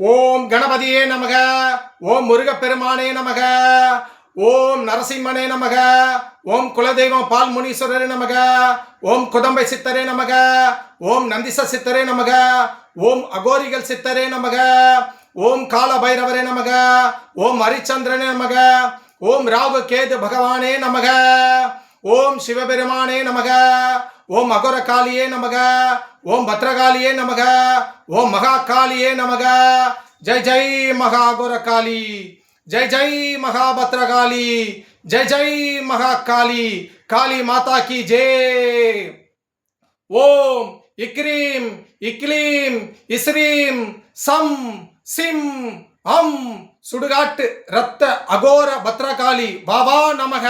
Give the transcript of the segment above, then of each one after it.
ஓம் கணபதியே நமக. ஓம் முருகப்பெருமானே நமக. ஓம் நரசிம்மனே நமக. ஓம் குலதெய்வம் பால் முனீஸ்வரரே நமக. ஓம் குதம்பை சித்தரே நமக. ஓம் நந்திச சித்தரே நமக. ஓம் அகோரிகள் சித்தரே நமக. ஓம் கால பைரவரே நமக. ஓம் ஹரிச்சந்திரனே நமக. ஓம் ராகு கேது பகவானே நமக. ஓம் சிவபெருமானே நமக. ஓம் அகோரகாளியே நமக. ஓம் பத்ரகாளியே நமக. ஓம் மகாகாளியே நமக. ஜெய் ஜெய் மகாகோரகாளி. जय जय महाभद्रकाली. जय जय महाकाली. काली माता की जय. ओम इक्रीम इक्लीम इस्रीम सम सिम हम सुडगाट रत्त अघोर भद्रकाली बाबा नमः.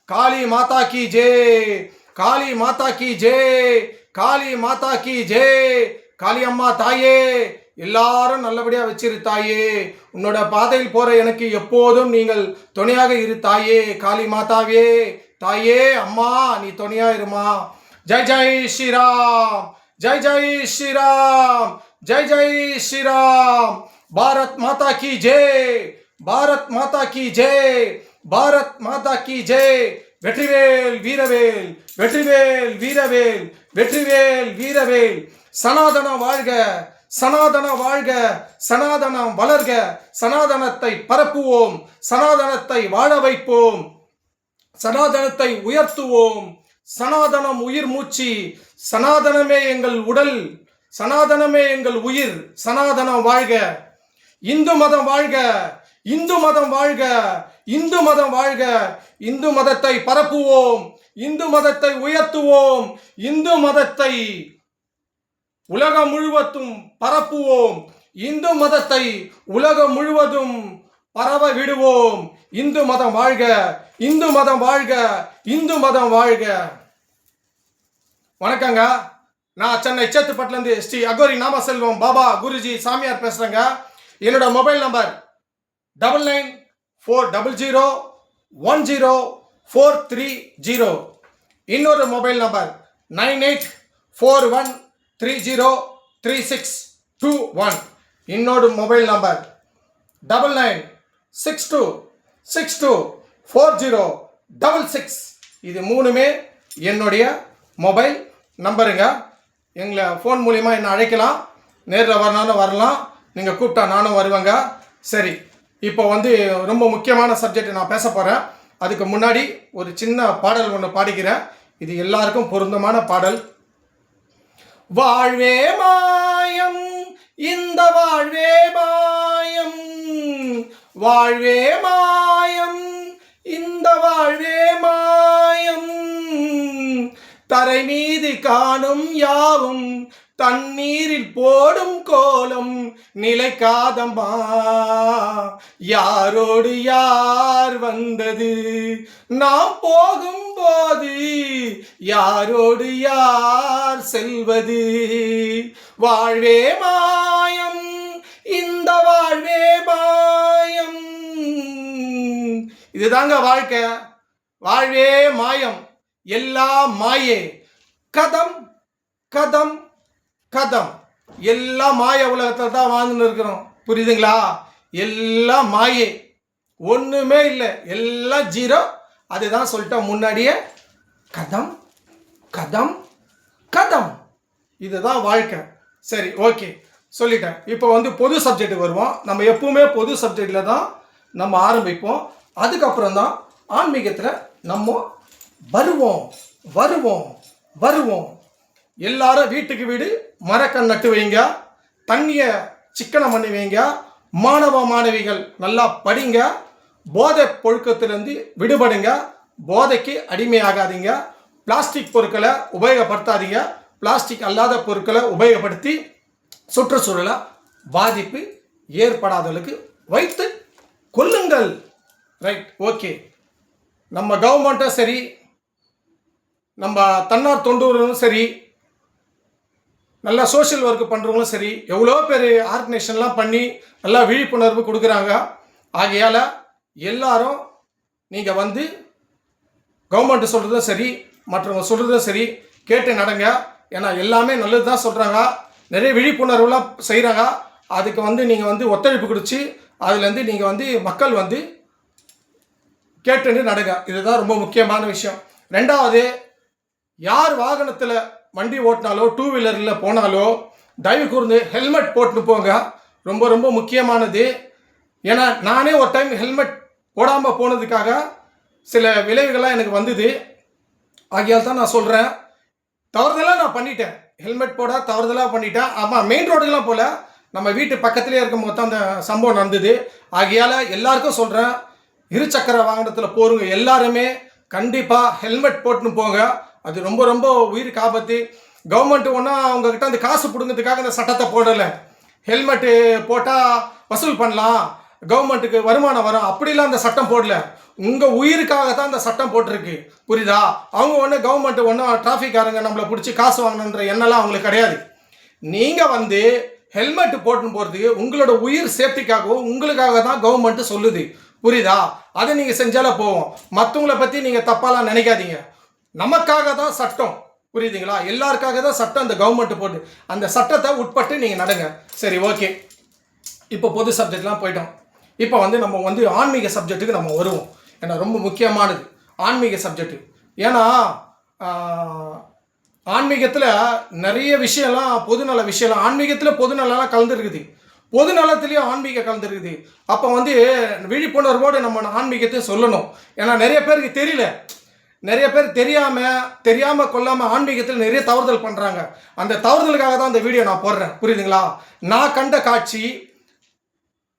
काली माता की जय. काली माता की जय. काली माता की जय. काली अम्मा ताये எல்லாரும் நல்லபடியா வச்சிரு தாயே. உன்னோட பாதையில் போற எனக்கு எப்போதும் நீங்கள் துணையாக இரு தாயே. காளி மாதாவே தாயே அம்மா நீ துணையா இருமா. ஜெய் ஜெய் ஸ்ரீராம். ஜெய் ஜெய் ஸ்ரீராம். ஜெய் ஜெய் ஸ்ரீராம். பாரத் மாதா கி ஜெய். பாரத் மாதா கி ஜெய். பாரத் மாதா கி ஜெய். வெற்றிவேல் வீரவேல். வெற்றிவேல் வீரவேல். வெற்றிவேல் வீரவேல். சனாதன வாழ்க. சனாதன வாழ்க. சனாதனம் வளர்க. சனாதனத்தை பரப்புவோம். சனாதனத்தை வாழ வைப்போம். சனாதனத்தை உயர்த்துவோம். சனாதனம் உயிர் மூச்சு. சனாதனமே எங்கள் உடல். சனாதனமே எங்கள் உயிர். சனாதனம் வாழ்க. இந்து மதம் வாழ்க. இந்து மதம் வாழ்க. இந்து மதம் வாழ்க. இந்து மதத்தை பரப்புவோம். இந்து மதத்தை உயர்த்துவோம். இந்து மதத்தை உலகம் முழுவதும் பரப்புவோம். இந்து மதத்தை உலகம் முழுவதும் பரவ விடுவோம். இந்து மதம் வாழ்க. இந்து மதம் வாழ்க. இந்து மதம் வாழ்க. வணக்கங்க. நான் சென்னை சேத்துப்பட்டிலேருந்து ஸ்ரீ அகோரி நாமசெல்வம் பாபா குருஜி சாமியார் பேசுறேங்க. என்னோட மொபைல் நம்பர் 9940104330. இன்னொரு மொபைல் நம்பர் 9841303621. இன்னொரு மொபைல் நம்பர் 9962624066. இது மூணுமே என்னுடைய மொபைல் நம்பருங்க. எங்களை ஃபோன் மூலிமா என்ன அழைக்கலாம். நேரில் வரனாலும் வரலாம். நீங்கள் கூப்பிட்டா நானும் வருவேங்க. சரி, இப்போ ரொம்ப முக்கியமான சப்ஜெக்ட் நான் பேச போகிறேன். அதுக்கு முன்னாடி ஒரு சின்ன பாடல் ஒன்று பாடிக்கிறேன். இது எல்லாருக்கும் பொருந்தமான பாடல். வாழ்வே மாயம் இந்த வாழ்வே மாயம். வாழ்வே மாயம் இந்த வாழ்வே மாயம். தரை மீது காணும் யாவும் தண்ணீரில் போடும் கோலம் நிலைக்காதம்மா. யாரோடு யார் வந்தது நாம் போகும்போது யாரோடு யார் செல்வது. வாழ்வே மாயம் இந்த வாழ்வே மாயம். இதுதாங்க வாழ்க்கை. வாழ்வே மாயம். எல்லாம் மாயே. கதம் கதம் கதம். எல்லாம் மாய உலகத்தில் தான் வாழ்ந்துன்னு இருக்கிறோம். புரியுதுங்களா? எல்லாம் மாயே. ஒன்றுமே இல்லை. எல்லாம் ஜீரோ. அதுதான் சொல்லிட்டோம் முன்னாடியே. கதம் கதம் கதம். இதுதான் வாழ்க்கை. சரி, ஓகே, சொல்லிட்டேன். இப்போ பொது சப்ஜெக்ட் வருவோம். நம்ம எப்பவுமே பொது சப்ஜெக்டில் தான் நம்ம ஆரம்பிப்போம். அதுக்கப்புறம் தான் ஆன்மீகத்தில் நம்ம வருவோம் வருவோம் வருவோம். எல்லாரும் வீட்டுக்கு வீடு மரக்கண் நட்டு வைங்க. தண்ணியை சிக்கனம் பண்ணி வைங்க. மாணவ மாணவிகள் நல்லா படிங்க. போதை பொழுக்கத்திலிருந்து விடுபடுங்க. போதைக்கு அடிமையாகாதீங்க. பிளாஸ்டிக் பொருட்களை உபயோகப்படுத்தாதீங்க. பிளாஸ்டிக் அல்லாத பொருட்களை உபயோகப்படுத்தி சுற்றுச்சூழலை பாதிப்பு ஏற்படாதவர்களுக்கு வைத்து கொள்ளுங்கள். Right, okay. நம்ம கவர்மெண்ட்டும் சரி, நம்ம தன்னார் தொண்டர்களும் சரி, நல்லா சோஷியல் ஒர்க் பண்ணுறவங்களும் சரி, எவ்வளோ பேர் ஆர்கனைசேஷன்லாம் பண்ணி நல்லா விழிப்புணர்வு கொடுக்குறாங்க. ஆகையால் எல்லாரும் நீங்கள் கவர்மெண்ட் சொல்கிறதும் சரி, மற்றவங்க சொல்கிறதும் சரி கேட்டு நடங்க. ஏன்னா எல்லாமே நல்லது தான் சொல்கிறாங்க. நிறைய விழிப்புணர்வுலாம் செய்கிறாங்க. அதுக்கு வந்து நீங்கள் வந்து ஒத்துழைப்பு கொடுத்து அதுலேருந்து நீங்கள் வந்து மக்கள் வந்து கேட்டுன்னு நடங்க. இதுதான் ரொம்ப முக்கியமான விஷயம். ரெண்டாவது, யார் வாகனத்தில் வண்டி ஓட்டினாலோ டூ வீலரில் போனாலோ தயவு கூர்ந்து ஹெல்மெட் போட்டுன்னு போங்க. ரொம்ப ரொம்ப முக்கியமானது. ஏன்னா நானே ஒரு டைம் ஹெல்மெட் போடாமல் போனதுக்காக சில விளைவுகள்லாம் எனக்கு வந்தது. ஆகியால் தான் நான் சொல்கிறேன், தவறுதலாக நான் பண்ணிட்டேன். ஹெல்மெட் போட தவறுதலாக பண்ணிட்டேன். ஆமாம், மெயின் ரோடுக்கெலாம் போல, நம்ம வீட்டு பக்கத்துலேயே இருக்கும் போது அந்த சம்பவம் நடந்தது. ஆகியால் எல்லாருக்கும் சொல்கிறேன், இருசக்கர வாகனத்தில் போகிறவங்க எல்லாருமே கண்டிப்பாக ஹெல்மெட் போட்டுன்னு போங்க. அது ரொம்ப ரொம்ப உயிருக்கு ஆபத்து. கவர்மெண்ட் ஒன்றும் அவங்கக்கிட்ட அந்த காசு பிடுங்கிறதுக்காக அந்த சட்டத்தை போடலை. ஹெல்மெட்டு போட்டால் வசூல் பண்ணலாம், கவர்மெண்ட்டுக்கு வருமானம் வரும், அப்படிலாம் அந்த சட்டம் போடல. உங்கள் உயிருக்காக தான் அந்த சட்டம் போட்டிருக்கு, புரியுதா? அவங்க ஒன்றும் கவர்மெண்ட் ஒன்றும் டிராஃபிக்காரங்க நம்மளை பிடிச்சி காசு வாங்கணுன்ற எண்ணெல்லாம் அவங்களுக்கு கிடையாது. நீங்கள் வந்து ஹெல்மெட் போட்டுன்னு போகிறதுக்கு உங்களோட உயிர் சேஃப்டிக்காகவும் உங்களுக்காக தான் கவர்மெண்ட்டு சொல்லுது, புரியுதா? அதை நீங்கள் செஞ்சாலே போவோம். மற்றவங்களை பற்றி நீங்கள் தப்பாலாம் நினைக்காதீங்க. நமக்காக தான் சட்டம், புரியுதுங்களா? எல்லாருக்காக தான் சட்டம் அந்த கவர்மெண்ட் போட்டு, அந்த சட்டத்தை உட்பட்டு நீங்கள் நடங்க. சரி, ஓகே. இப்போ பொது சப்ஜெக்ட்லாம் போயிட்டோம். இப்போ வந்து நம்ம வந்து ஆன்மீக சப்ஜெக்ட்டுக்கு நம்ம வருவோம். ஏன்னா ரொம்ப முக்கியமானது ஆன்மீக சப்ஜெக்ட். ஏன்னா ஆன்மீகத்தில் நிறைய விஷயம்லாம் பொதுநல விஷயம்லாம் ஆன்மீகத்தில் பொதுநலம்லாம் கலந்துருக்குது, பொதுநலத்துலேயும் ஆன்மீகம் கலந்துருக்குது. அப்போ வந்து விழிப்புணர்வோடு நம்ம ஆன்மீகத்தையும் சொல்லணும். ஏன்னா நிறைய பேருக்கு தெரியல, நிறைய பேர் தெரியாமல் கொள்ளாமல் ஆன்மீகத்தில் நிறைய தவறுதல் பண்ணுறாங்க. அந்த தவறுதலுக்காக தான் இந்த வீடியோ நான் போடுறேன், புரியுதுங்களா? நான் கண்ட காட்சி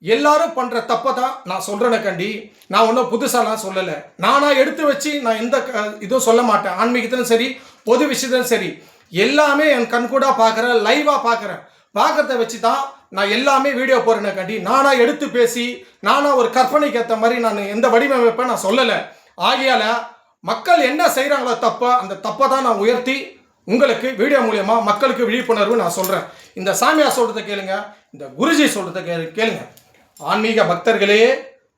எல்லாரும் பண்ணுற தப்பை தான் நான் சொல்கிறேன்னு கண்டி. நான் ஒன்றும் புதுசாலாம் சொல்லலை. நானாக எடுத்து வச்சு நான் எந்த இதுவும் சொல்ல மாட்டேன். ஆன்மீகத்திலும் சரி, பொது விஷயத்திலும் சரி, எல்லாமே என் கண்கூட பார்க்குறேன், லைவாக பார்க்குறத வச்சு தான் நான் எல்லாமே வீடியோ போடுறேன்னு கண்டி. நானாக எடுத்து பேசி நானாக ஒரு கற்பனைக்கு ஏற்ற மாதிரி நான் எந்த வடிவமைப்பை நான் சொல்லலை. ஆகையால் மக்கள் என்ன செய்கிறாங்களோ தப்பை, அந்த தப்பை தான் நான் உயர்த்தி உங்களுக்கு வீடியோ மூலயமா மக்களுக்கு விழிப்புணர்வு நான் சொல்கிறேன். இந்த சாமியார் சொல்கிறத கேளுங்க, இந்த குருஜி சொல்கிறத கேளுங்க. ஆன்மீக பக்தர்களே,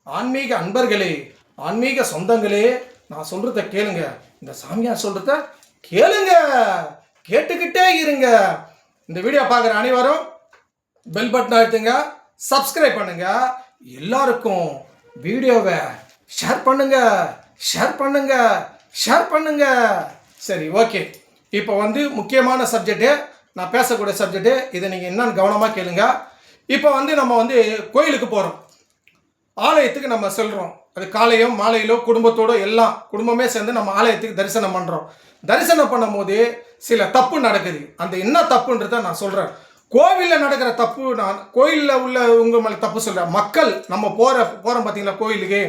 ஆன்மீக அன்பர்களே, ஆன்மீக சொந்தங்களே, நான் சொல்கிறத கேளுங்க. இந்த சாமியார் சொல்கிறத கேளுங்க, கேட்டுக்கிட்டே இருங்க. இந்த வீடியோ பார்க்குற அனைவரும் பெல் பட்டன் அழுத்துங்க, சப்ஸ்கிரைப் பண்ணுங்க, எல்லாருக்கும் வீடியோவை ஷேர் பண்ணுங்க, ஷேர் பண்ணுங்க, ஷேர் பண்ணுங்க. சரி, ஓகே. இப்போ வந்து முக்கியமான சப்ஜெக்டு, நான் பேசக்கூடிய சப்ஜெக்டு. இதை நீங்கள் என்னன்னு கவனமாக கேளுங்க. இப்போ வந்து நம்ம வந்து கோயிலுக்கு போகிறோம், ஆலயத்துக்கு நம்ம செல்கிறோம். அது காலையோ மாலையிலோ குடும்பத்தோடு எல்லாம் குடும்பமே சேர்ந்து நம்ம ஆலயத்துக்கு தரிசனம் பண்ணுறோம். தரிசனம் பண்ணும் போது சில தப்பு நடக்குது. அந்த என்ன தப்புன்றதை நான் சொல்கிறேன். கோவிலில் நடக்கிற தப்பு, நான் கோயிலில் உள்ள உங்கள் மேலே தப்பு சொல்கிறேன். மக்கள் நம்ம போகிறோம் பார்த்தீங்களா கோயிலுக்கு,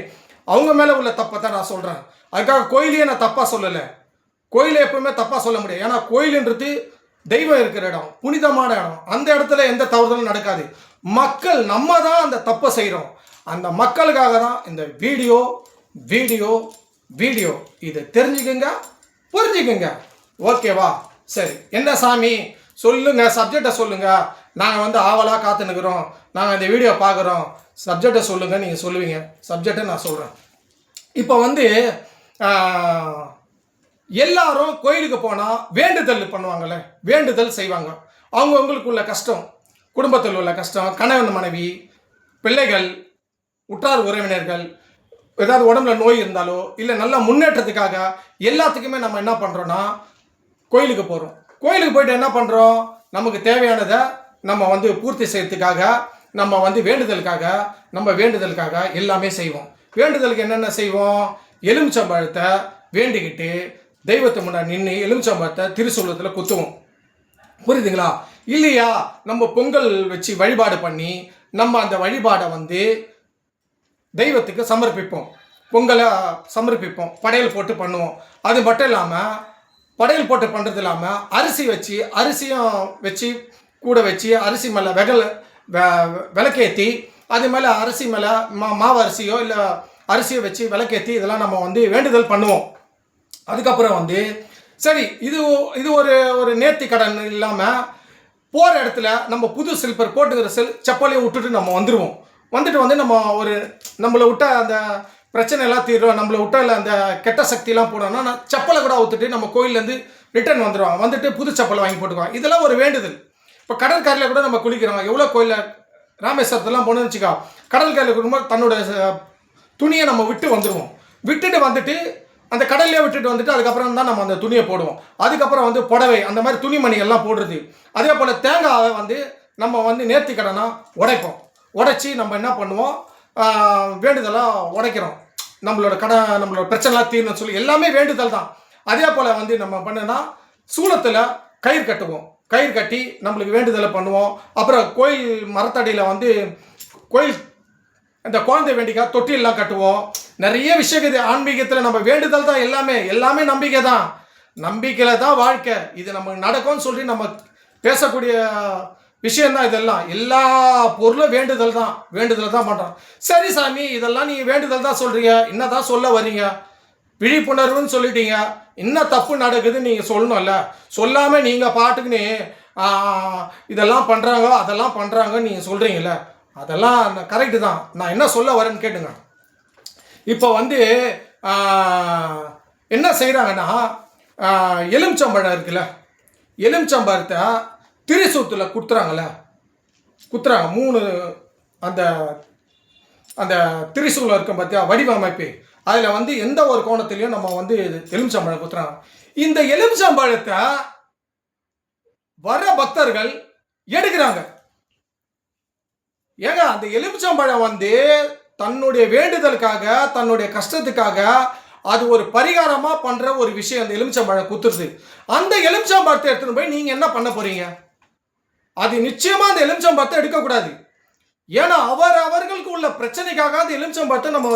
அவங்க மேலே உள்ள தப்பை தான் நான் சொல்கிறேன். அதுக்காக கோயிலையே நான் தப்பாக சொல்லலை. கோயிலை எப்பவுமே தப்பாக சொல்ல முடியாது. ஏன்னா கோயிலுன்றது தெய்வம் இருக்கிற இடம், புனிதமான இடம். அந்த இடத்துல எந்த தவறுதலும் நடக்காது. மக்கள் நம்ம தான் அந்த தப்பை செய்கிறோம். அந்த மக்களுக்காக தான் இந்த வீடியோ வீடியோ வீடியோ இதை தெரிஞ்சுக்குங்க, புரிஞ்சுக்குங்க. ஓகேவா? சரி, என்ன சாமி சொல்லுங்க, சப்ஜெக்டை சொல்லுங்க. நாங்கள் வந்து ஆவலாக காத்துனுக்குறோம், நாங்கள் இந்த வீடியோ பார்க்குறோம், சப்ஜெக்டை சொல்லுங்க. நீங்கள் சொல்லுவீங்க, சப்ஜெக்டை நான் சொல்கிறேன். இப்போ வந்து எல்லாரும் கோயிலுக்கு போனால் வேண்டுதல் பண்ணுவாங்கள்ல, வேண்டுதல் செய்வாங்க. அவங்கவுங்களுக்கு உள்ள கஷ்டம், குடும்பத்தில் உள்ள கஷ்டம், கணவன் மனைவி, பிள்ளைகள், உற்றார் உறவினர்கள், ஏதாவது உடம்புல நோய் இருந்தாலோ இல்லை நல்ல முன்னேற்றத்துக்காக எல்லாத்துக்குமே நம்ம என்ன பண்ணுறோன்னா கோயிலுக்கு போகிறோம். கோயிலுக்கு போயிட்டு என்ன பண்ணுறோம், நமக்கு தேவையானதை நம்ம வந்து பூர்த்தி செய்யறதுக்காக, நம்ம வந்து வேண்டுதலுக்காக எல்லாமே செய்வோம். வேண்டுதலுக்கு என்னென்ன செய்வோம், எலுமிச்சம்பழத்தை வேண்டிக்கிட்டு தெய்வத்தை முன்னாடி நின்று எலுமிச்சம்பழத்தை திருசூலத்தில் குத்துவோம், புரியுதுங்களா? இல்லையா நம்ம பொங்கல் வச்சு வழிபாடு பண்ணி நம்ம அந்த வழிபாடை வந்து தெய்வத்துக்கு சமர்ப்பிப்போம், பொங்கலை சமர்ப்பிப்போம், படையல் போட்டு பண்ணுவோம். அது மட்டும் இல்லாமல் படையல் போட்டு பண்ணுறது இல்லாமல் அரிசியும் வச்சு கூட வச்சு அரிசி மேலே விளக்கேற்றி, அது மேலே அரிசி மேலே மாவு அரிசியோ இல்லை அரிசியை வச்சு விளக்கேற்றி இதெல்லாம் நம்ம வந்து வேண்டுதல் பண்ணுவோம். அதுக்கப்புறம் வந்து சரி, இது ஒரு நேர்த்தி கடன் இல்லாமல் போகிற இடத்துல நம்ம புது சில்பர் போட்டுக்கிற செப்பலையும் விட்டுட்டு நம்ம வந்துடுவோம். வந்துட்டு நம்ம நம்மளை விட்ட அந்த பிரச்சனை எல்லாம் தீர்றோம், நம்மளை விட்ட இல்லை அந்த கெட்ட சக்தியெல்லாம் போனோம்னா செப்பலை கூட ஊற்றுட்டு நம்ம கோயிலேருந்து ரிட்டர்ன் வந்துடுவாங்க. வந்துட்டு புது செப்பலை வாங்கி போட்டுக்குவாங்க. இதெல்லாம் ஒரு வேண்டுதல். இப்போ கடற்கரையில் கூட நம்ம குளிக்கிறோம், எவ்வளோ கோயிலில் ராமேஸ்வரத்துலாம் போனோம்னு வச்சுக்கோ, கடல் கரையில் இருக்கும்போது தன்னோட துணியை நம்ம விட்டுட்டு வந்துட்டு அந்த கடல்லே விட்டுட்டு வந்துட்டு அதுக்கப்புறம் தான் நம்ம அந்த துணியை போடுவோம். அதுக்கப்புறம் வந்து புடவை அந்த மாதிரி துணிமணி எல்லாம் போடுறது. அதே போல் தேங்காவை வந்து நம்ம வந்து நேர்த்தி கடனா உடைப்போம். உடைச்சி நம்ம என்ன பண்ணுவோம், வேண்டுதலாக உடைக்கிறோம். நம்மளோட பிரச்சனைலாம் தீரணும்னு சொல்லி எல்லாமே வேண்டுதல் தான். அதே போல் வந்து நம்ம பண்ணுன்னா சூளத்தில் கயிறு கட்டுவோம். கயிறு கட்டி நம்மளுக்கு வேண்டுதலை பண்ணுவோம். அப்புறம் கோயில் மரத்தடியில் வந்து கோயில் இந்த குழந்தை வேண்டிக்கா தொட்டிலெலாம் கட்டுவோம். நிறைய விஷயம் இது ஆன்மீகத்தில். நம்ம வேண்டுதல் தான் எல்லாமே நம்பிக்கை தான். நம்பிக்கையில் தான் வாழ்க்கை. இது நமக்கு நடக்கும்னு சொல்லி நம்ம பேசக்கூடிய விஷயந்தான் இதெல்லாம். எல்லா பொருளும் வேண்டுதல் தான் பண்ணுறோம். சரி சாமி, இதெல்லாம் நீங்கள் வேண்டுதல் தான் சொல்கிறீங்க, என்னதான் சொல்ல வரீங்க? விழிப்புணர்வுன்னு சொல்லிட்டீங்க, இன்னும் தப்பு நடக்குதுன்னு நீங்கள் சொல்லணும்ல. சொல்லாமல் நீங்கள் பாட்டுக்குன்னு இதெல்லாம் பண்ணுறாங்க அதெல்லாம் பண்ணுறாங்கன்னு நீங்கள் சொல்கிறீங்களே, அதெல்லாம் கரெக்டு தான். நான் என்ன சொல்ல வரேன்னு கேட்டுங்க. இப்போ வந்து என்ன செய்கிறாங்கன்னா, எலுமிச்சம்பழம் இருக்குல்ல, எலுமிச்சம்பழத்தை திரிசூத்தில் குத்துறாங்க 3 அந்த அந்த திரிசூலம் இருக்கும் பார்த்தியா வடிவமைப்பு, அதில் வந்து எந்த ஒரு கோணத்திலையும் நம்ம வந்து எலுமிச்சம்பழம் குத்துறாங்க. இந்த எலுமிச்சம்பழத்தை வர பக்தர்கள் எடுக்கிறாங்க. ஏங்க, அந்த எலுமிச்சம்பழம் வந்து தன்னுடைய வேண்டுதலுக்காக தன்னுடைய கஷ்டத்துக்காக அது ஒரு பரிகாரமாக பண்ணுற ஒரு விஷயம். அந்த எலுமிச்சம்பழம் குத்துறது, அந்த எலுமிச்சம்பழத்தை எடுத்துன்னு போய் நீங்கள் என்ன பண்ண போகிறீங்க? அது நிச்சயமாக அந்த எலுமிச்சம்பழத்தை எடுக்கக்கூடாது. ஏன்னா அவர்களுக்கு உள்ள பிரச்சனைக்காக அந்த எலுமிச்சம்பழத்தை நம்ம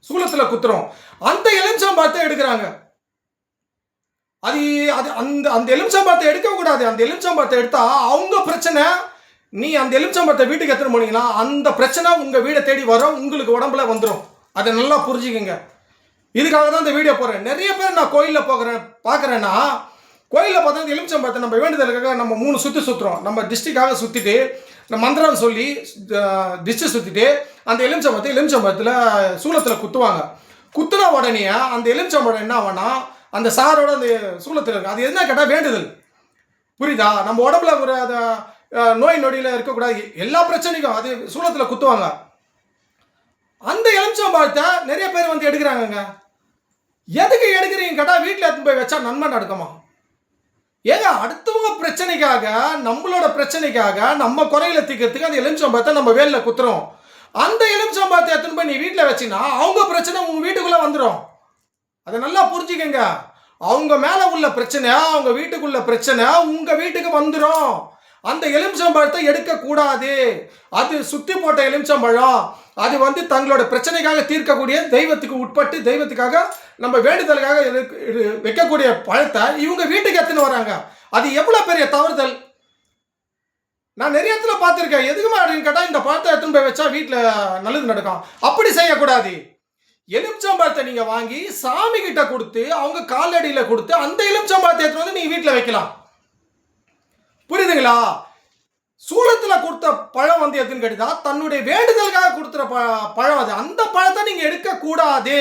சூலத்தில் குத்துறோம். அந்த எலுமிச்சம்பழத்தை எடுக்கிறாங்க. அது அது அந்த அந்த எலுமிச்சம்பழத்தை எடுக்கக்கூடாது. அந்த எலுமிச்சம்பழத்தை எடுத்தா அவங்க பிரச்சனை. நீ அந்த எலுமிச்சம்பழத்தை வீட்டுக்கு எடுத்துன்னு போனீங்கன்னா அந்த பிரச்சனை உங்கள் வீடை தேடி வரும், உங்களுக்கு உடம்புல வந்துடும். அதை நல்லா புரிஞ்சுக்கங்க. இதுக்காக தான் இந்த வீடியோ போடுறேன். நிறைய பேர் நான் கோயிலில் பார்க்குறேன்னா, கோயிலில் பார்த்தா எலுமிச்சம்பழத்தை நம்ம வேண்டுதலுக்காக நம்ம 3 சுற்றுறோம். நம்ம டிஸ்ட்ரிக்டாக சுற்றிட்டு நம்ம மந்திரம் சொல்லி டிஸ்ட்ரிக் சுற்றிட்டு அந்த எலுமிச்சம்பழத்தில் சூளத்தில் குத்துவாங்க. குத்துன உடனே அந்த எலுமிச்சம்பழம் என்ன ஆகும்னா அந்த சாரோட அந்த சூளத்தில் இருக்கு. அது என்ன கேட்டால் வேண்டுதல். புரியுதா? நம்ம உடம்புல ஒரு நோய் நொடியில் இருக்கக்கூடாது, எல்லா பிரச்சனைக்கும் அது சூளத்தில் குத்துவாங்க. அந்த எலுமிச்சம்பழத்தை நிறைய பேர் வந்து எடுக்கிறாங்கங்க. எதுக்கு எடுக்கிறீங்க கேட்டால் வீட்டில் எடுத்து போய் வச்சா நன்மை நடக்குமா? ஏங்க, அடுத்தவங்க பிரச்சனைக்காக நம்மளோட பிரச்சனைக்காக நம்ம குறையில தீர்க்கிறதுக்கு அந்த எலுமிச்சம்பழத்தை நம்ம வேலில் குத்துறோம். அந்த எலுமிச்சம்பழத்தை எடுத்துன்னு போய் நீ வீட்டில் வச்சின்னா அவங்க பிரச்சனை உங்கள் வீட்டுக்குள்ளே வந்துடும். அதை நல்லா புரிஞ்சுக்கங்க. அவங்க மேலே உள்ள பிரச்சனை, அவங்க வீட்டுக்குள்ள பிரச்சனை உங்கள் வீட்டுக்கு வந்துடும். அந்த எலுமிச்சம்பழத்தை எடுக்கக்கூடாது. அது சுத்தி போட்ட எலுமிச்சம்பழம். அது வந்து தங்களோட பிரச்சனைக்காக தீர்க்கக்கூடிய தெய்வத்துக்கு உட்பட்டு தெய்வத்துக்காக நம்ம வேண்டுதலுக்காக வைக்கக்கூடிய பழத்தை இவங்க வீட்டுக்கு எடுத்துன்னு வராங்க. அது எவ்வளோ பெரிய தவறுதல். நான் நிறைய இடத்துல பார்த்துருக்கேன். எதுக்குமா அப்படின்னு கேட்டால் இந்த பழத்தை எடுத்துன்னு போய் வச்சா வீட்டில் நல்லது நடக்கும். அப்படி செய்யக்கூடாது. எலுமிச்சம்பழத்தை நீங்கள் வாங்கி சாமி கிட்ட கொடுத்து அவங்க காலடியில் கொடுத்து அந்த எலுமிச்சம்பழத்தை எடுத்துன்னு வந்து நீங்கள் வீட்டில் வைக்கலாம். புரியுதுங்களா? சூளத்தில் கொடுத்த பழம் வந்து எதுன்னு கேட்டா தன்னுடைய வேண்டுதலுக்காக கொடுத்துற பழம் அது. அந்த பழத்தை நீங்கள் எடுக்கக்கூடாது.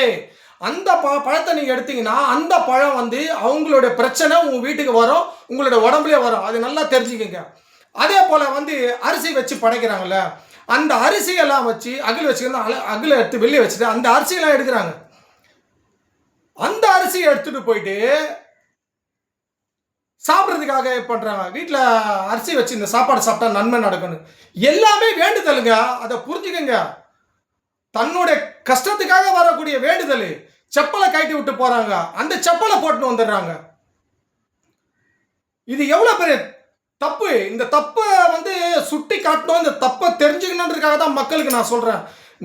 அந்த பழத்தை நீங்கள் எடுத்தீங்கன்னா அந்த பழம் வந்து அவங்களோட பிரச்சனை உங்கள் வீட்டுக்கு வரும், உங்களோட உடம்புலேயே வரும். அது நல்லா தெரிஞ்சுக்கங்க. அதே போல் வந்து அரிசி வச்சு படைக்கிறாங்கல்ல, அந்த அரிசியெல்லாம் வச்சு அகில் வச்சுக்கணும், அகில் எடுத்து வெளியே வச்சுட்டு அந்த அரிசியெல்லாம் எடுக்கிறாங்க. அந்த அரிசியை எடுத்துகிட்டு போயிட்டு சாப்பிட்றதுக்காக பண்ணுறாங்க. வீட்டில் அரிசி வச்சு இந்த சாப்பாடு சாப்பிட்டா நன்மை நடக்கணும். எல்லாமே வேண்டுதலுங்க. அதை புரிஞ்சுக்கங்க. தன்னுடைய கஷ்டத்துக்காக வரக்கூடிய வேண்டுதல். செப்பலை கட்டி விட்டு போகிறாங்க, அந்த செப்பலை போட்டுன்னு வந்துடுறாங்க. இது எவ்வளோ பெரிய தப்பு. இந்த தப்பை வந்து சுட்டி காட்டணும், இந்த தப்பை தெரிஞ்சுக்கணுன்றதுக்காக தான் மக்களுக்கு நான் சொல்கிறேன்.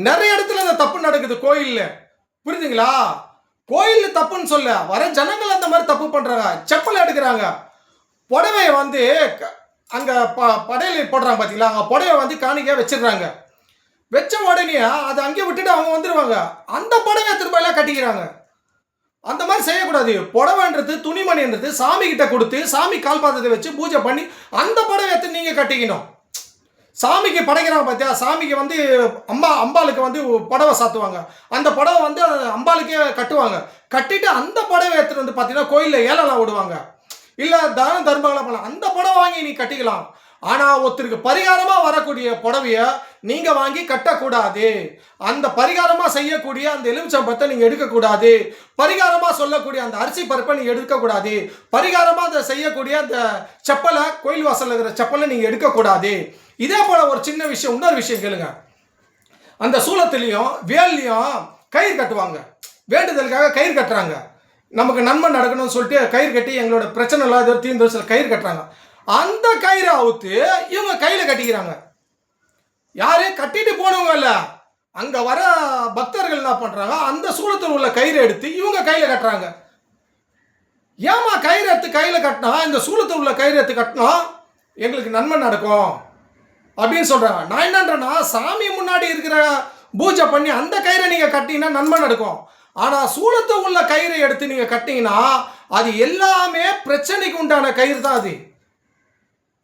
நிறைய இடத்துல இந்த தப்பு நடக்குது கோயிலில். புரியுதுங்களா? கோயிலில் தப்புன்னு சொல்ல வர ஜனங்கள் அந்த மாதிரி தப்பு பண்ணுறாங்க. செப்பலை எடுக்கிறாங்க. புடவையை வந்து அங்கே படையில் போடுறாங்க பார்த்தீங்களா, அங்கே புடவை வந்து காணிக்கையாக வச்சிடுறாங்க. வச்ச உடனே அதை அங்கேயே விட்டுட்டு அவங்க வந்துடுவாங்க. அந்த புடவை திரும்ப கட்டிக்கிறாங்க. அந்த மாதிரி செய்யக்கூடாது. புடவைன்றது துணிமணின்றது சாமி கிட்ட கொடுத்து சாமி கால்பாதத்தை வச்சு பூஜை பண்ணி அந்த புடவை எடுத்து நீங்கள் கட்டிக்கணும். சாமிக்கு படைக்கிறாங்க பார்த்தியா, சாமிக்கு வந்து அம்பாளுக்கு வந்து புடவை சாத்துவாங்க. அந்த புடவை வந்து அம்பாளுக்கே கட்டுவாங்க. கட்டிட்டு அந்த புடவை எடுத்துகிட்டு வந்து பார்த்தீங்கன்னா கோயிலில் ஏலெல்லாம் விடுவாங்க. இல்லை தான தர்மங்களாக பண்ணலாம். அந்த புடவை வாங்கி நீ கட்டிக்கலாம். ஆனால் ஒருத்தருக்கு பரிகாரமாக வரக்கூடிய புடவைய நீங்கள் வாங்கி கட்டக்கூடாது. அந்த பரிகாரமாக செய்யக்கூடிய அந்த எலுமிச்சம்பழத்தை நீங்கள் எடுக்கக்கூடாது. பரிகாரமாக சொல்லக்கூடிய அந்த அரிசி பருப்பை நீங்கள் எடுக்கக்கூடாது. பரிகாரமாக அதை செய்யக்கூடிய அந்த செப்பலை, கோயில் வாசலில் இருக்கிற செப்பலை நீங்கள் எடுக்கக்கூடாது. இதே போல் ஒரு சின்ன விஷயம், இன்னொரு விஷயம் கேளுங்க. அந்த சூலத்துலேயும் வேல்லையும் கயிறு கட்டுவாங்க. வேண்டுதலுக்காக கயிறு கட்டுறாங்க. நமக்கு நன்மை நடக்கணும்னு சொல்லிட்டு கயிறு கட்டி எங்களோட பிரச்சனை இல்லாத தீர்ந்து சில கயிறு கட்டுறாங்க. அந்த கயிறை அவுத்து இவங்க கையில் கட்டிக்கிறாங்க. யாரு கட்டிட்டு போனவங்க இல்லை, அங்கே வர பக்தர்கள் என்ன பண்ணுறாங்க, அந்த சூலத்தில் உள்ள கயிறை எடுத்து இவங்க கையில் கட்டுறாங்க. ஏமா கயிறு எடுத்து கையில் கட்டினா, இந்த சூலத்தில் உள்ள கயிறு எடுத்து கட்டினா எங்களுக்கு நன்மை நடக்கும் அப்படின்னு சொல்கிறாங்க. நான் என்னன்றேன்னா, சாமி முன்னாடி இருக்கிற பூஜை பண்ணி அந்த கயிறை நீங்கள் கட்டிங்கன்னா நன்மை நடக்கும். ஆனால் சூலத்தை உள்ள கயிறை எடுத்து நீங்கள் கட்டிங்கன்னா அது எல்லாமே பிரச்சனைக்கு உண்டான கயிறு தான் அது.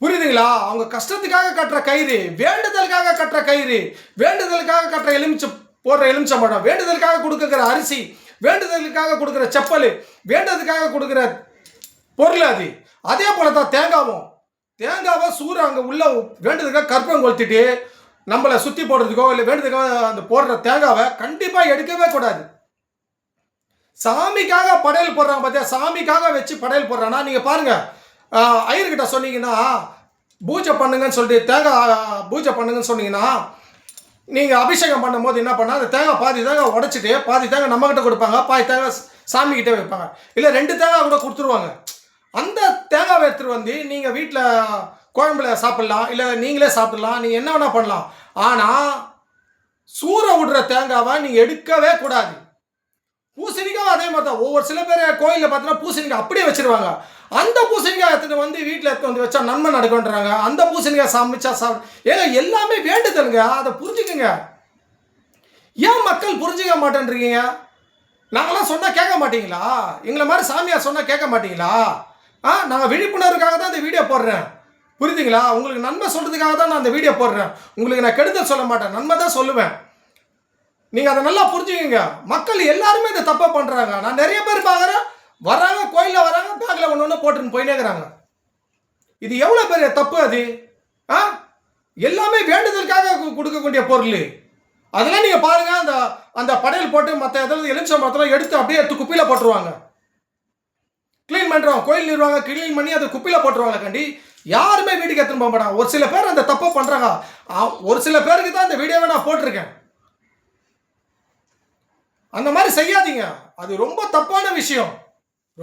புரியுதுங்களா? அவங்க கஷ்டத்துக்காக கட்டுற கயிறு, வேண்டுதலுக்காக கட்டுற கயிறு, வேண்டுதலுக்காக கட்டுற போடுற எலுமிச்சம்பழம், வேண்டுதலுக்காக கொடுக்குற அரிசி, வேண்டுதலுக்காக கொடுக்குற செப்பல், வேண்டுதலுக்காக கொடுக்குற பொருள் அது. அதே போல தான் தேங்காவை சூறு அங்கே உள்ள வேண்டுதலுக்காக கற்பம் கொளுத்திட்டு நம்மளை சுற்றி போடுறதுக்கோ இல்லை வேண்டுதலுக்காக அந்த போடுற தேங்காவை கண்டிப்பாக எடுக்கவே கூடாது. சாமிக்காக படையல் போடுறாங்க பார்த்தியா, சாமிக்காக வச்சு படையல் போடுறாங்கன்னா நீங்கள் பாருங்கள், ஐயர்கிட்ட சொன்னீங்கன்னா பூஜை பண்ணுங்கன்னு சொல்லிட்டு தேங்காய் பூஜை பண்ணுங்கன்னு சொன்னீங்கன்னா நீங்கள் அபிஷேகம் பண்ணும்போது என்ன பண்ணால் அந்த தேங்காய் பாதி தேங்காய் உடச்சிட்டு பாதி தேங்காய் நம்மக்கிட்ட கொடுப்பாங்க, பாதி தேங்காய் சாமிக்கிட்டே வைப்பாங்க. இல்லை 2 தேங்காய் கூட கொடுத்துருவாங்க. அந்த தேங்காவை எடுத்துகிட்டு வந்து நீங்கள் வீட்டில் குழம்புல சாப்பிட்லாம், இல்லை நீங்களே சாப்பிட்லாம், நீங்கள் என்ன வேணால் பண்ணலாம். ஆனால் சூற விடுற தேங்காவை நீங்கள் எடுக்கவே கூடாது. பூசணிக்காவும் அதே மாதிரி தான். ஒவ்வொரு சில பேர் கோயிலில் பார்த்தீங்கன்னா பூசணிக்காய் அப்படியே வச்சிருவாங்க. அந்த பூசணிக்காய் எடுத்துகிட்டு வந்து வீட்டில் எடுத்து வந்து வச்சா நன்மை நடக்குன்றாங்க. அந்த பூசணிக்காய் சமைச்சா ஏங்க எல்லாமே வேண்டுதலுங்க, அதை புரிஞ்சுக்குங்க. ஏன் மக்கள் புரிஞ்சிக்க மாட்டேன்றீங்க? நாங்களாம் சொன்னால் கேட்க மாட்டீங்களா? எங்களை மாதிரி சாமியார் சொன்னால் கேட்க மாட்டீங்களா? நாங்கள் விழிப்புணர்வுக்காக தான் இந்த வீடியோ போடுறேன். புரியுதுங்களா? உங்களுக்கு நன்மை சொல்கிறதுக்காக தான் நான் அந்த வீடியோ போடுறேன். உங்களுக்கு நான் கெடுதல் சொல்ல மாட்டேன், நன்மை தான் சொல்லுவேன். நீங்கள் அதை நல்லா புரிஞ்சுக்கங்க. மக்கள் எல்லாருமே இதை தப்பாக பண்ணுறாங்க. நான் நிறைய பேர் பார்க்குறேன், வராங்க கோயிலில் வராங்க, பேக்கில் ஒன்று போட்டுன்னு போயினேங்கிறாங்க. இது எவ்வளோ பெரிய தப்பு அது? எல்லாமே வேண்டுதலுக்காக கொடுக்கக்கூடிய பொருள். அதெல்லாம் நீங்கள் பாருங்கள், அந்த படையல் போட்டு மற்ற ஏதாவது எலுமிச்சம்பழத்தெல்லாம் எடுத்து அப்படியே எடுத்து குப்பையில் போட்டுருவாங்க. க்ளீன் பண்ணுறோம், கோயில் நிறுவாங்க, க்ளீன் பண்ணி அதை குப்பையில் போட்டுருவாங்க. கண்டி யாருமே வீட்டுக்கு எடுத்துன்னு போக மாட்டாங்க. ஒரு சில பேர் அந்த தப்பை பண்ணுறாங்க. ஒரு சில பேருக்கு தான் இந்த வீடியோவை நான் போட்டிருக்கேன். அந்த மாதிரி செய்யாதீங்க. அது ரொம்ப தப்பான விஷயம்.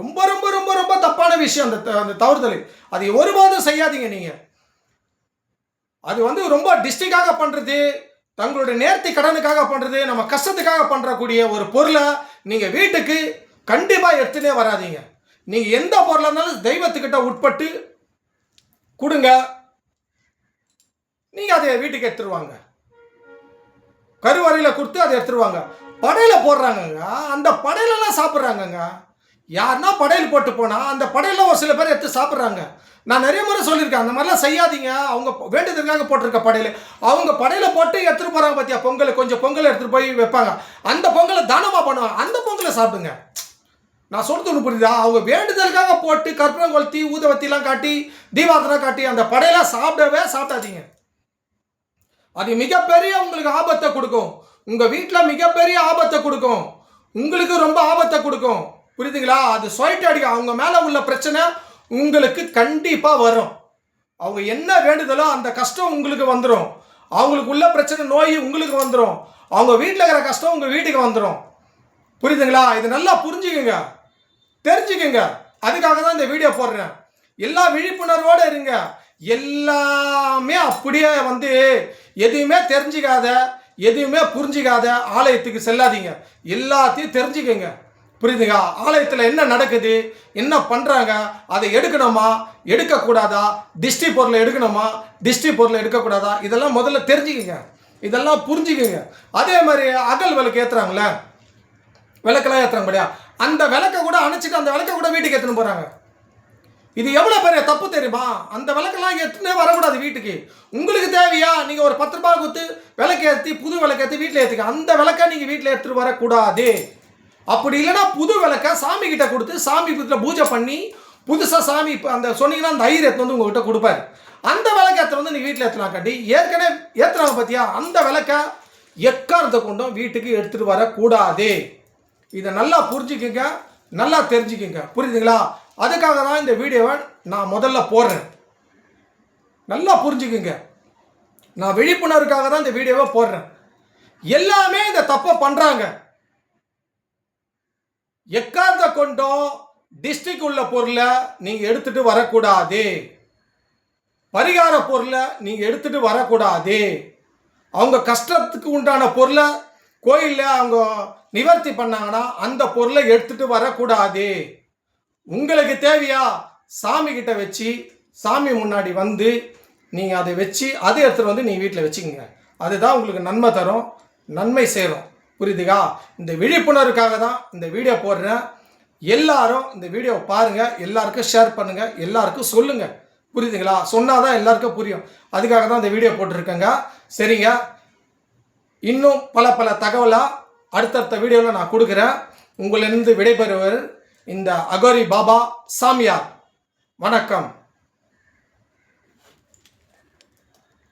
ரொம்ப ரொம்ப ரொம்ப ரொம்ப தப்பான விஷயம் அந்த தவறுதல். அது ஒருபோதும் செய்யாதீங்க. நீங்கள் அது ரொம்ப டிஸ்ட்ரிக்டாக பண்ணுறது, தங்களுடைய நேர்த்தி கடனுக்காக பண்ணுறது, நம்ம கஷ்டத்துக்காக பண்ணுறக்கூடிய ஒரு பொருளை நீங்கள் வீட்டுக்கு கண்டிப்பாக எடுத்துனே வராதீங்க. நீங்கள் எந்த பொருளாக இருந்தாலும் தெய்வத்துக்கிட்ட உட்பட்டு கொடுங்க. நீங்கள் அதை வீட்டுக்கு எடுத்துருவாங்க. கருவறையில் கொடுத்து அதை எடுத்துருவாங்க. படையில போடுறாங்கங்க, அந்த படையிலலாம் சாப்பிட்றாங்கங்க. யாருன்னா படையல் போட்டு போனால் அந்த படையில ஒரு சில பேர் எடுத்து சாப்பிட்றாங்க. நான் நிறைய முறை சொல்லியிருக்கேன், அந்த மாதிரிலாம் செய்யாதீங்க. அவங்க வேண்டுதலுக்காக போட்டிருக்க படையில அவங்க படையில போட்டு எடுத்துகிட்டு போகிறாங்க பார்த்தியா, பொங்கல் கொஞ்சம் பொங்கல் எடுத்துகிட்டு போய் வைப்பாங்க. அந்த பொங்கலை தானமாக பண்ணுவாங்க, அந்த பொங்கலை சாப்பிடுங்க. நான் சொல்கிறது ஒன்று புரியுதா? அவங்க வேண்டுதலுக்காக போட்டு கற்பூரம் கொளுத்தி ஊதுவத்திலாம் காட்டி தீபாவளி காட்டி அந்த படையெல்லாம் சாப்பிடாதீங்க. அது மிகப்பெரிய உங்களுக்கு ஆபத்தை கொடுக்கும். உங்கள் வீட்டில் மிகப்பெரிய ஆபத்தை கொடுக்கும். உங்களுக்கு ரொம்ப ஆபத்தை கொடுக்கும். புரியுதுங்களா? அது சொயிட்டு அடிக்க அவங்க மேலே உள்ள பிரச்சனை உங்களுக்கு கண்டிப்பாக வரும். அவங்க என்ன வேண்டுதலோ அந்த கஷ்டம் உங்களுக்கு வந்துடும். அவங்களுக்கு உள்ள பிரச்சனை நோய் உங்களுக்கு வந்துடும். அவங்க வீட்டில் இருக்கிற கஷ்டம் உங்கள் வீட்டுக்கு வந்துடும். புரியுதுங்களா? இது நல்லா புரிஞ்சுக்குங்க, தெரிஞ்சுக்குங்க. அதுக்காக தான் இந்த வீடியோ போடுறேன். எல்லா விழிப்புணர்வோடு இருங்க. எல்லாமே அப்படியே எதுவுமே தெரிஞ்சிக்காத, எதுவுமே புரிஞ்சிக்காத ஆலயத்துக்கு செல்லாதீங்க. எல்லாத்தையும் தெரிஞ்சுக்கங்க. புரியுதுங்க? ஆலயத்தில் என்ன நடக்குது, என்ன பண்ணுறாங்க, அதை எடுக்கணுமா எடுக்கக்கூடாதா, திஷ்டி பொருளை எடுக்கணுமா திஷ்டி பொருளை எடுக்கக்கூடாதா, இதெல்லாம் முதல்ல தெரிஞ்சுக்கங்க, இதெல்லாம் புரிஞ்சுக்கங்க. அதே மாதிரி அகல் விளக்கு ஏற்றுறாங்களே, விளக்கெல்லாம் ஏற்றுறாங்கப்படியா, அந்த விளக்கை கூட அணைச்சிட்டு அந்த விளக்கை கூட வீட்டுக்கு எடுத்துன்னு போகிறாங்க. இது எவ்வளோ பெரிய தப்பு தெரியுமா? அந்த விளக்கெல்லாம் எடுத்துனே வரக்கூடாது வீட்டுக்கு. உங்களுக்கு தேவையா, நீங்கள் ஒரு 10 ரூபாய் கொடுத்து விளக்கு ஏற்றி புது விளக்கு ஏற்றி வீட்டில் ஏற்றுக்க. அந்த விளக்கை நீங்கள் வீட்டில் எடுத்துகிட்டு வரக்கூடாது. அப்படி இல்லைன்னா புது விளக்கை சாமி கிட்ட கொடுத்து சாமி வீட்டில் பூஜை பண்ணி புதுசாக சாமி அந்த சொன்னீங்கன்னா அந்த ஐயர் எடுத்து உங்கள்கிட்ட கொடுப்பாரு. அந்த விளக்கு ஏற்றுற வந்து நீ வீட்டில் ஏற்றினாக்காட்டி ஏற்கனவே ஏற்றுறாங்க பார்த்தியா, அந்த விளக்க எக்காரத்தை கொண்டும் வீட்டுக்கு எடுத்துகிட்டு வரக்கூடாது. இதை நல்லா புரிஞ்சுக்குங்க, நல்லா தெரிஞ்சுக்குங்க, புரியுதுங்களா? அதுக்காக தான் இந்த வீடியோவை நான் முதல்ல போடுறேன். நல்லா புரிஞ்சுக்குங்க, நான் விழிப்புணர்வுக்காக தான் இந்த வீடியோவை போடுறேன். எல்லாமே இந்த தப்பை பண்ணுறாங்க. எக்காரத்தை கொண்டும் டிஸ்ட்ரிக்ட் உள்ள பொருளை நீங்கள் எடுத்துகிட்டு வரக்கூடாது. பரிகார பொருளை நீங்கள் எடுத்துகிட்டு வரக்கூடாது. அவங்க கஷ்டத்துக்கு உண்டான பொருளை கோயிலில் அவங்க நிவர்த்தி பண்ணாங்கன்னா அந்த பொருளை எடுத்துகிட்டு வரக்கூடாது. உங்களுக்கு தேவையா சாமி கிட்ட வச்சு சாமி முன்னாடி வந்து நீங்கள் அதை வச்சு அதை எடுத்துகிட்டு வந்து நீங்கள் வீட்டில் வச்சுக்கோங்க. அதுதான் உங்களுக்கு நன்மை தரும், நன்மை சேரும். புரியுதுக்கா? இந்த விழிப்புணர்வுக்காக தான் இந்த வீடியோ போடுறேன். எல்லாரும் இந்த வீடியோவை பாருங்கள், எல்லாருக்கும் ஷேர் பண்ணுங்கள், எல்லாருக்கும் சொல்லுங்கள். புரியுதுங்களா? சொன்னால் தான் எல்லாருக்கும் புரியும். அதுக்காக தான் இந்த வீடியோ போட்டிருக்கேங்க. சரிங்க, இன்னும் பல தகவலாக அடுத்தடுத்த வீடியோவில் நான் கொடுக்குறேன். உங்களிலிருந்து விடைபெறுவர் இந்த அகோரி பாபா சாமியார். வணக்கம்.